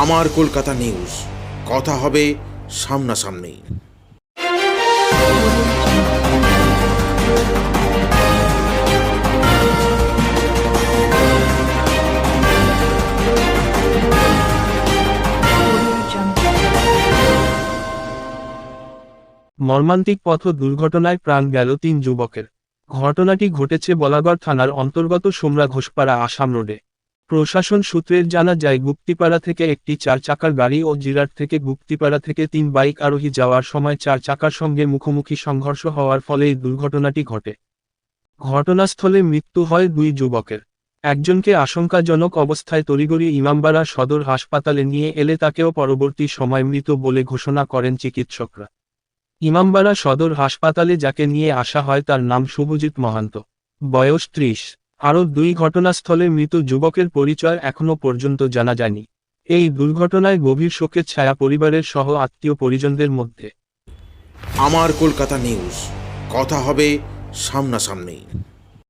আমার কলকাতা নিউজ, কথা হবে সামনাসামনি। মর্মান্তিক পথ দুর্ঘটনায় প্রাণ গেল ৩ যুবকের। ঘটনাটি ঘটেছে বলাগড় থানার অন্তর্গত সোমরা ঘোষপাড়া আসাম রোডে। প্রশাসন সূত্রের জানা যায়, গুপ্তিপাড়া থেকে একটি 4 চাকার গাড়ি ও জিরাট থেকে গুপ্তিপাড়া থেকে 3 বাইক আরোহী যাওয়ার সময় 4 চাকার সঙ্গে মুখোমুখি সংঘর্ষ হওয়ার ফলে এই দুর্ঘটনাটি ঘটে। ঘটনাস্থলে মৃত্যু হয় 2 যুবকের। একজনকে আশঙ্কাজনক অবস্থায় তড়িঘড়ি ইমামবাড়া সদর হাসপাতালে নিয়ে এলে তাকেও পরবর্তী সময় মৃত বলে ঘোষণা করেন চিকিৎসকরা। ইমামবাড়া সদর হাসপাতালে যাকে নিয়ে আসা হয় তার নাম শুভজিৎ মহান্ত, বয়স 30। আরও 2 ঘটনাস্থলে মৃত যুবকের পরিচয় এখনও পর্যন্ত জানা যায়নি। এই দুর্ঘটনায় গভীর শোকের ছায়া পরিবারের সহ আত্মীয় পরিজনদের মধ্যে। আমার কলকাতা নিউজ, কথা হবে সামনাসামনি।